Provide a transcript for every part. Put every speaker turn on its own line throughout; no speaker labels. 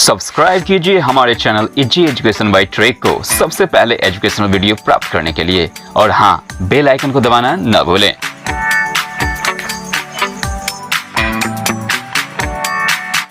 Subscribe कीजिए हमारे channel easy education bye track को सबसे पहले एजुकेशनल वीडियो प्राप्त करने के लिए और हाँ, बेल आइकन को दबाना न भूलें।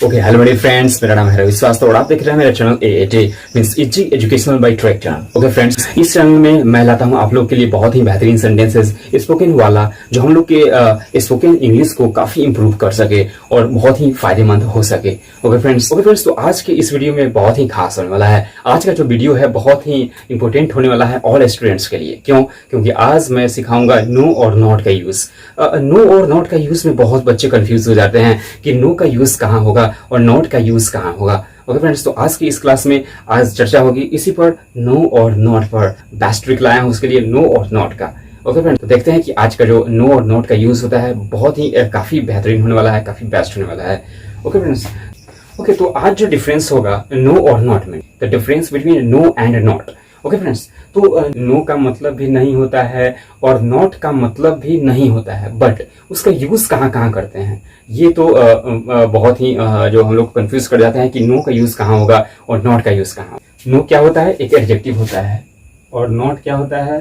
ओके, हेलो मेरे फ्रेंड्स, मेरा नाम है रवि श्रीवास्तव और आप देख रहे हैं मेरा channel AAT means easy educational by track channel. Okay friends, इस चैनल में मैं लाता हूं आप लोग के लिए बहुत ही बेहतरीन सेंटेंसेस स्पोकन वाला, जो हम लोग के स्पोकन इंग्लिश को काफी इंप्रूव कर सके और बहुत ही फायदेमंद हो सके। ओके फ्रेंड्स, तो आज के इस वीडियो में बहुत ही खास होने वाला है। आज का जो वीडियो है बहुत ही इंपॉर्टेंट होने वाला है ऑल स्टूडेंट्स के लिए। क्यों? क्योंकि आज मैं सिखाऊंगा नो और नॉट का यूज। नो और नॉट का यूज में बहुत बच्चे कंफ्यूज हो जाते हैं कि नो का यूज कहाँ होगा और नॉट का यूज कहाँ होगा। ओके फ्रेंड्स, तो आज की इस क्लास में आज चर्चा होगी इसी पर, नो और नॉट पर। बेस्ट ट्रिक लाया हूं उसके लिए, नो और नॉट का। ओके फ्रेंड्स, तो देखते हैं कि आज का जो नो और नॉट का यूज होता है बहुत ही काफी बेहतरीन होने वाला है, काफी बेस्ट होने वाला है। ओके फ्रेंड्स, ओके, तो आज जो डिफरेंस होगा नो और नॉट में, the difference between no and not. Okay friends, तो नो का मतलब भी नहीं होता है और नॉट का मतलब भी नहीं होता है, बट उसका यूज कहाँ कहाँ करते हैं ये तो बहुत ही जो हम लोग कंफ्यूज कर जाते हैं कि नो का यूज कहाँ होगा और नॉट का यूज कहाँ। नो क्या होता है? एक एडजेक्टिव होता है। और नॉट क्या होता है?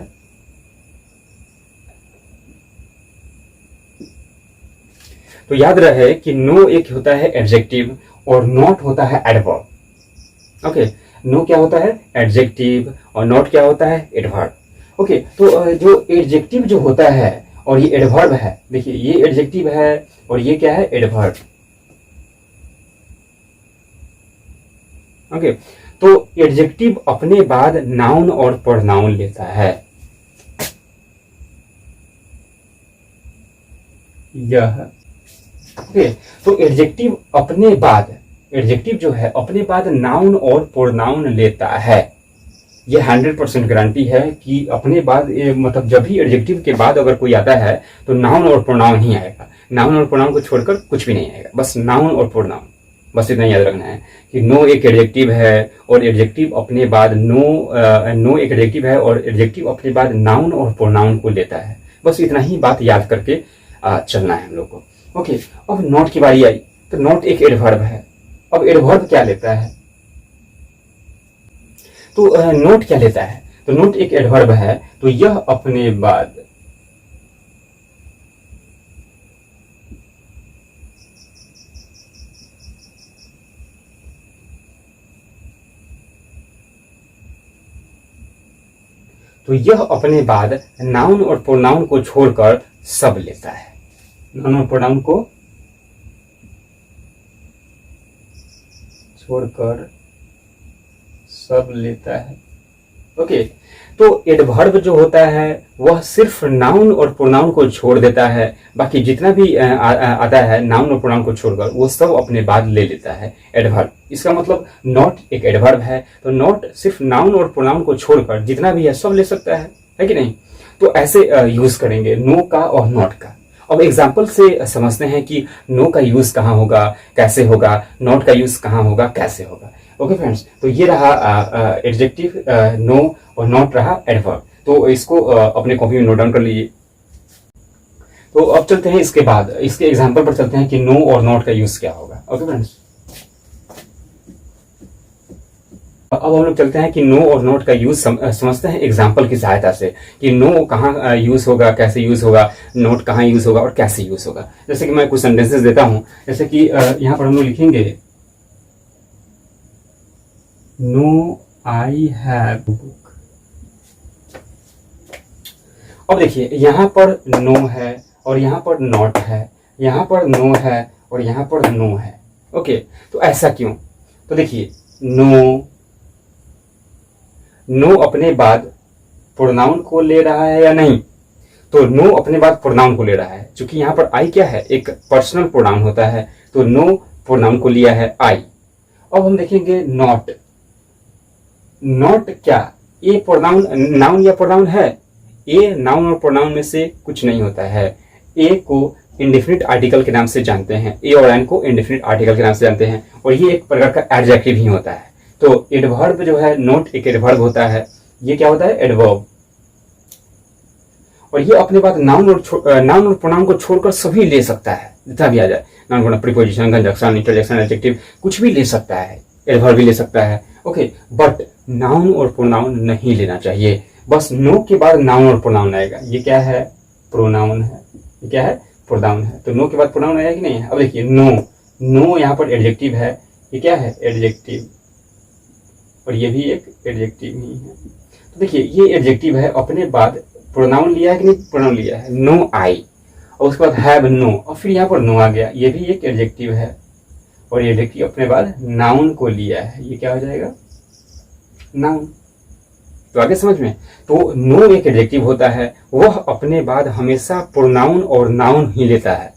तो याद रहे कि नो एक होता है एडजेक्टिव और नॉट होता है एडवर्ब। ओके, नो क्या होता है? एडजेक्टिव और नॉट क्या होता है? एडवर्ब। ओके, तो जो एडजेक्टिव जो होता है और ये एडवर्ब है, देखिए ये एडजेक्टिव है और ये क्या है? एडवर्ब। ओके, तो एडजेक्टिव अपने बाद नाउन और प्रोनाउन लेता है। यह ओके, तो एडजेक्टिव अपने बाद, एडजेक्टिव जो है अपने बाद नाउन और प्रोनाउन लेता है। ये 100% गारंटी है कि अपने बाद मतलब जब भी एडजेक्टिव के बाद अगर कोई आता है तो नाउन और प्रोनाउन ही आएगा। नाउन और प्रोनाउन को छोड़कर कुछ भी नहीं आएगा, बस नाउन और प्रोनाउन। बस इतना याद रखना है कि नो एक एडजेक्टिव है और एडजेक्टिव अपने बाद नो एक एडजेक्टिव है और एडजेक्टिव अपने बाद नाउन और प्रोनाउन को लेता है। बस इतना ही बात याद करके चलना है हम लोग को। ओके, अब नॉट की बारी आई, तो नॉट एक एडवर्ब है। अब एडवर्ब क्या लेता है? तो नोट क्या लेता है? तो नोट एक एडवर्ब है, तो यह अपने बाद नाउन और प्रोनाउन को छोड़कर सब लेता है। नाउन और प्रोनाउन को छोड़कर सब लेता है। ओके, तो एडवर्ब जो होता है वह सिर्फ नाउन और प्रोनाउन को छोड़ देता है, बाकी जितना भी आता है नाउन और प्रोनाउन को छोड़कर वो सब अपने बाद ले लेता है एडवर्ब। इसका मतलब नॉट एक एडवर्ब है, तो नॉट सिर्फ नाउन और प्रोनाउन को छोड़कर जितना भी है सब ले सकता है कि नहीं? तो ऐसे यूज करेंगे नो का और नॉट का। अब एग्जाम्पल से समझते हैं कि नो का यूज कहाँ होगा, कैसे होगा, नॉट का यूज कहाँ होगा, कैसे होगा। ओके फ्रेंड्स, तो ये रहा एडजेक्टिव नो और नॉट रहा एडवर्ब। तो इसको अपने कॉपी में नोट डाउन कर लीजिए। तो अब चलते हैं इसके बाद, इसके एग्जाम्पल पर चलते हैं कि नो और नॉट का यूज क्या होगा। ओके फ्रेंड्स, अब हम लोग चलते हैं कि नो और नॉट का यूज समझते हैं एग्जाम्पल की सहायता से कि नो कहाँ यूज होगा, कैसे यूज होगा, नोट कहाँ यूज होगा और कैसे यूज होगा। जैसे कि मैं कुछ सेंटेंसेस देता हूं, जैसे कि यहाँ पर हम लोग लिखेंगे नो आई हैव बुक। अब देखिए यहाँ पर नो है और यहाँ पर नॉट है, यहाँ पर नो है और यहाँ पर नो है। ओके, तो ऐसा क्यों? तो देखिए नो अपने बाद प्रोनाउन को ले रहा है या नहीं? तो नो अपने बाद प्रोनाउन को ले रहा है, क्योंकि यहाँ पर आई क्या है? एक पर्सनल प्रोनाउन होता है, तो नो प्रोनाउन को लिया है आई। अब हम देखेंगे नॉट। नॉट क्या ए प्रोनाउन, नाउन या प्रोनाउन है? ए नाउन और प्रोनाउन में से कुछ नहीं होता है। ए को इंडेफिनिट आर्टिकल के नाम से जानते हैं, ए और एन को इंडेफिनिट आर्टिकल के नाम से जानते हैं और ये एक प्रकार का एडजेक्टिव ही होता है। तो एडवर्ब जो है, नॉट एक एडवर्ब होता है। ये क्या होता है? एडवर्ब। और ये अपने बाद नाउन और प्रोनाउन को छोड़कर सभी ले सकता है, जितना भी आ जाए। Noun, preposition, conjunction, interjection, adjective, कुछ भी ले सकता है। एडवर्ब भी ले सकता है। ओके, बट नाउन और प्रोनाउन नहीं लेना चाहिए। बस नो के बाद नाउन और प्रोनाउन आएगा। ये क्या है? प्रोनाउन है। ये क्या है? प्रोनाउन है। तो नो के बाद प्रोनाउन आएगा कि नहीं? अब देखिए नो, नो यहाँ पर एडजेक्टिव है। ये क्या है? एडजेक्टिव, और ये भी एक एडजेक्टिव ही है। तो देखिए ये एडजेक्टिव है, अपने बाद प्रोनाउन लिया है कि नहीं? प्रोनाउन लिया है, नो आई, और उसके बाद हैव नो, और फिर यहाँ पर नो आ गया। ये भी एक एडजेक्टिव है, और ये एडजेक्टिव अपने बाद नाउन को लिया है। ये क्या हो जाएगा? नाउन। तो आगे समझ में? तो नो एक एडजेक्टिव होता है, वह अपने बाद हमेशा प्रोनाउन और नाउन ही लेता है।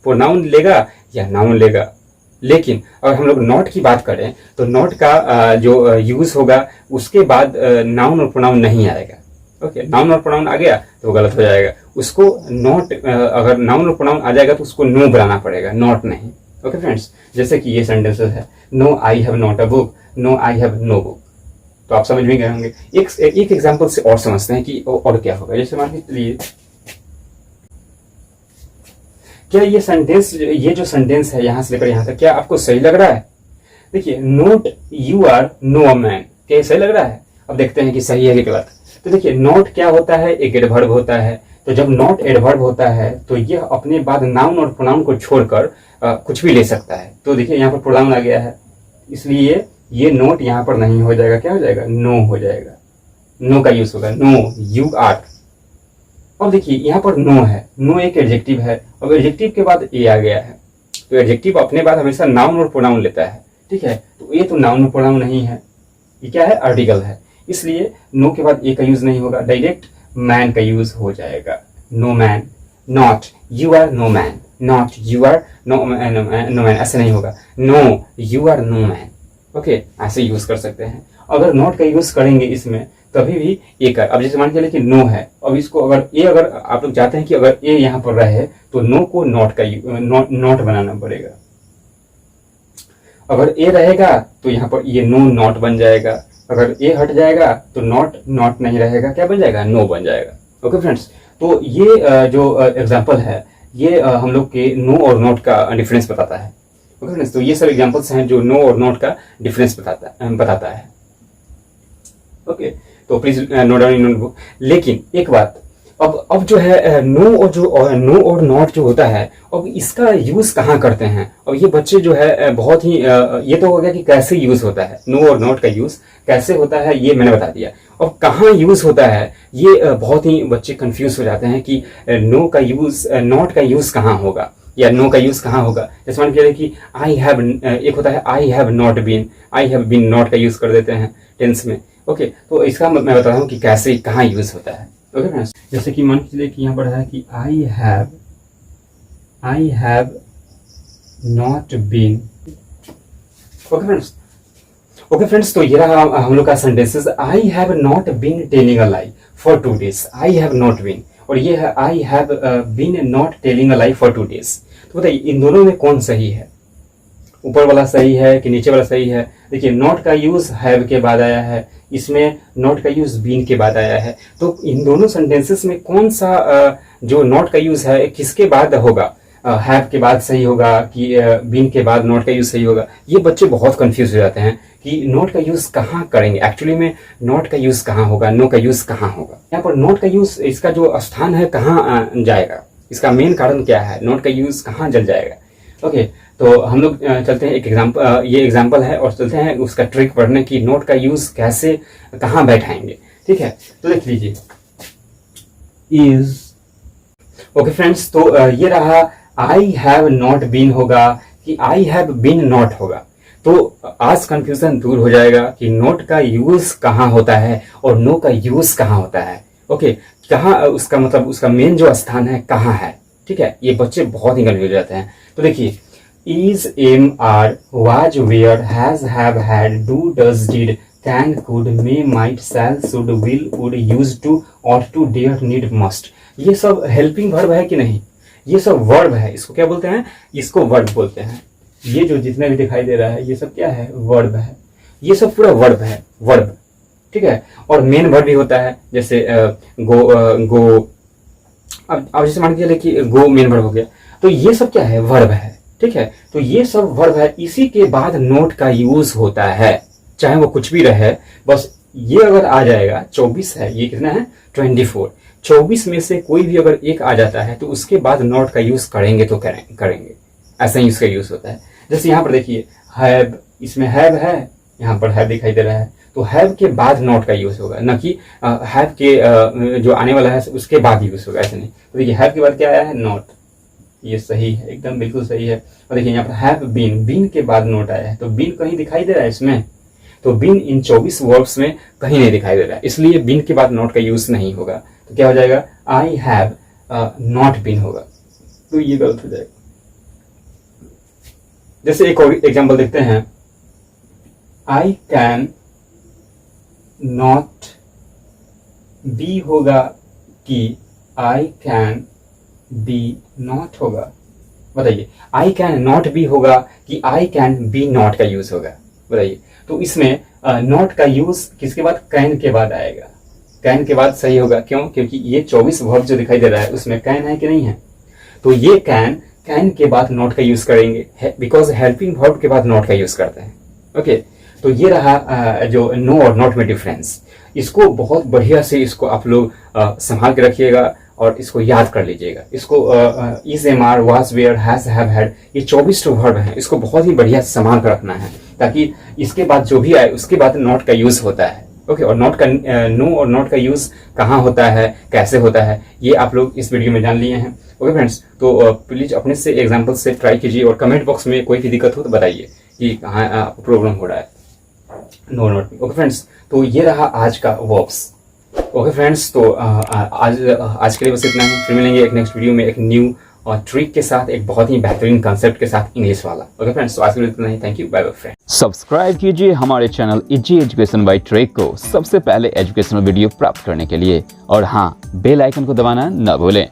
प्रोनाउन लेगा या नाउन लेगा। लेकिन अगर हम लोग नॉट की बात करें तो नॉट का जो यूज होगा उसके बाद नाउन और प्रोनाउन नहीं आएगा। ओके, नाउन और प्रोनाउन आ गया तो गलत हो जाएगा। उसको नॉट, अगर नाउन और प्रोनाउन आ जाएगा तो उसको नो बनाना पड़ेगा, नॉट नहीं। ओके फ्रेंड्स, जैसे कि ये सेंटेंसेस है, no I have not a book, no I have no book. तो आप समझ में गए होंगे। एक एग्जाम्पल से और समझते हैं कि और क्या होगा। जैसे मान लीजिए, क्या ये सेंटेंस, ये जो सेंटेंस है यहां से लेकर यहां तक, क्या आपको सही लग रहा है? देखिए, not you are no a man, क्या सही लग रहा है? अब देखते हैं कि सही है कि गलत। तो देखिए नॉट क्या होता है? एक एडवर्ब होता है। तो जब नॉट एडवर्ब होता है तो यह अपने बाद नाउन और प्रोनाउन को छोड़कर कुछ भी ले सकता है। तो देखिए यहाँ पर प्रोनाउन आ गया है, इसलिए ये नोट यहाँ पर नहीं हो जाएगा। क्या हो जाएगा? नो हो जाएगा। नो का यूज होगा, नो यू आर। अब देखिए यहाँ पर नो है, नो एक एडजेक्टिव है। अब एडजेक्टिव के बाद ए आ गया है, तो एडजेक्टिव अपने बाद हमेशा नाउन और प्रोनाउन लेता है। ठीक है, तो ये तो नाउन और प्रोनाउन नहीं है, ये क्या है? आर्टिकल है। इसलिए नो के बाद ए का यूज नहीं होगा, डायरेक्ट मैन का यूज हो जाएगा। No man, not you are no man, not you are no man, ऐसे नहीं होगा। No you are no man. Okay, ऐसे यूज कर सकते हैं। अगर नॉट का यूज करेंगे इसमें तभी भी ए का, अब जैसे मान के चलिए कि नो है, अब इसको अगर आप लोग चाहते हैं कि अगर ए यहाँ पर रहे तो नो को नॉट का नॉट बनाना पड़ेगा। अगर ए रहेगा तो यहाँ पर ये नो नॉट बन जाएगा। अगर ए हट जाएगा तो नॉट नॉट नहीं रहेगा, क्या बन जाएगा? नो बन जाएगा। ओके फ्रेंड्स, तो ये जो एग्जाम्पल है ये हम लोग के नो और नॉट का डिफरेंस बताता है। ओके फ्रेंड्स, तो ये सब एग्जाम्पल्स हैं जो नो और नॉट का डिफरेंस बताता है। ओके, तो please note down in notebook. लेकिन एक बात, अब जो है नो और नॉट जो होता है, अब इसका यूज कहाँ करते हैं? अब ये बच्चे जो है बहुत ही ये तो हो गया कि कैसे यूज होता है, नो और नॉट का यूज कैसे होता है ये मैंने बता दिया। अब कहाँ यूज होता है ये बहुत ही बच्चे कंफ्यूज हो जाते हैं कि नो का यूज, नॉट का यूज कहाँ होगा या नो का यूज कहाँ होगा। जैसे मान के कि आई हैव, एक होता है I have not been, I have been not का यूज कर देते हैं टेंस में। ओके, तो इसका मैं बता रहा हूँ कि कैसे कहाँ यूज होता है। ओके फ्रेंड्स, जैसे कि मान लीजिए कि यहाँ पर है कि I have not been. Okay friends, तो ये रहा हम लोग का sentences. I have not been telling a lie for 2 days, I have not been, और ये है I have been not telling a lie for 2 days। तो बताइए इन दोनों में कौन सही है? ऊपर वाला सही है कि नीचे वाला सही है? देखिए नॉट का यूज हैव के बाद आया है, इसमें नॉट का यूज बीन के बाद आया है। तो इन दोनों सेंटेंसेस में कौन सा जो नॉट का यूज है किसके बाद होगा? हैव के बाद सही होगा कि बीन के बाद नॉट का यूज सही होगा? ये बच्चे बहुत कंफ्यूज हो जाते हैं कि नॉट का यूज कहाँ करेंगे, एक्चुअली में नॉट का यूज कहाँ होगा, नो का यूज कहाँ होगा। यहाँ पर नॉट का यूज, इसका जो स्थान है कहाँ जाएगा, इसका मेन कारण क्या है, नॉट का यूज कहाँ जल जाएगा। ओके, तो हम लोग चलते हैं एक एग्जाम्पल, ये एग्जाम्पल है, और चलते हैं उसका ट्रिक पढ़ने की, नोट का यूज कैसे कहाँ बैठाएंगे। ठीक है, तो देख लीजिए इज। ओके फ्रेंड्स, तो ये रहा आई हैव नॉट बीन होगा कि आई हैव बीन नॉट होगा। तो आज कंफ्यूजन दूर हो जाएगा कि नोट का यूज कहाँ होता है और नो का यूज कहाँ होता है। ओके, कहाँ उसका मतलब उसका मेन जो स्थान है कहाँ है। ठीक है, ये बच्चे बहुत ही कंफ्यूज हो जाते हैं। तो देखिए is, am, are, was, were, has, have, had, do, does, did, can, could, may, might, shall, should, will, would, used to, ought to, dare, need, must, ये सब हेल्पिंग वर्ब है कि नहीं? ये सब वर्ब है। इसको क्या बोलते हैं? इसको वर्ब बोलते हैं। ये जो जितने भी दिखाई दे रहा है ये सब क्या है? वर्ब है। ये सब पूरा वर्ब है, वर्ब। ठीक है, और मेन वर्ब भी होता है, जैसे गो। अब जैसे मान के चले कि गो मेन वर्ब हो गया, तो ये सब क्या है? वर्ब है। ठीक है। तो ये सब वर्ब है, इसी के बाद नोट का यूज होता है, चाहे वो कुछ भी रहे, बस ये अगर आ जाएगा 24 है, ये कितना है 24, 24 में से कोई भी अगर एक आ जाता है तो उसके बाद नोट का यूज करेंगे तो करेंगे, ऐसा ही इसका यूज होता है। जैसे यहाँ पर देखिए हैव, इसमें हैव है, यहाँ पर हैव दिखाई दे रहा है, तो हैव के बाद नोट का यूज होगा, न कि हैव के जो आने वाला है उसके बाद यूज होगा, ऐसे नहीं। तो देखिए हैव के बाद क्या आया है नोट, ये सही है, एकदम बिल्कुल सही है। और देखिए यहाँ पर हैव बीन, बीन के बाद नोट आया है, तो बीन कहीं दिखाई दे रहा है इसमें, तो बीन इन 24 वर्ब्स में कहीं नहीं दिखाई दे रहा है, इसलिए बीन के बाद नोट का यूज नहीं होगा। तो क्या हो जाएगा, आई हैव नॉट बीन होगा, तो ये गलत हो जाएगा। जैसे एक और एग्जांपल देखते हैं, आई कैन नॉट बी होगा कि आई कैन बी नॉट होगा, बताइए। आई कैन नॉट बी होगा कि आई कैन बी नॉट का यूज होगा, बताइए। तो इसमें नॉट का यूज किसके बाद, कैन के बाद आएगा, कैन के बाद सही होगा। क्यों, क्योंकि ये 24 वर्ब जो दिखाई दे रहा है उसमें कैन है कि नहीं है, तो ये कैन के बाद नॉट का यूज करेंगे, बिकॉज हेल्पिंग वर्ब के बाद नॉट का यूज करते हैं। ओके, तो ये रहा जो नो और नॉट में डिफरेंस। इसको बहुत बढ़िया से इसको आप लोग संभाल के रखिएगा और इसको याद कर लीजिएगा। इसको is, am are, was, were, has, have, had, ये 24 वर्ब हैं, इसको बहुत ही बढ़िया से संभाल कर रखना है, ताकि इसके बाद जो भी आए उसके बाद नॉट का यूज होता है। ओके, और नॉट का नो और नॉट का यूज कहाँ होता है, कैसे होता है, ये आप लोग इस वीडियो में जान लिए हैं। ओके फ्रेंड्स, तो प्लीज अपने से एग्जाम्पल से ट्राई कीजिए और कमेंट बॉक्स में कोई भी दिक्कत हो तो बताइए कि कहाँ प्रॉब्लम हो रहा है नो नॉट में। ओके फ्रेंड्स, तो ये रहा आज का वर्ब्स। ओके फ्रेंड्स, तो आज के लिए बस इतना ही, फिर मिलेंगे एक नेक्स्ट वीडियो में एक न्यू और ट्रिक के साथ, एक बहुत ही बेहतरीन कंसेप्ट के साथ इंग्लिश वाला। ओके फ्रेंड्स, तो आज के लिए इतना ही, thank you, bye bye friend.
Subscribe कीजिए हमारे channel easy education by trek को सबसे पहले एजुकेशनल वीडियो प्राप्त करने के लिए, और हाँ, बेल आइकन को दबाना न भूलें।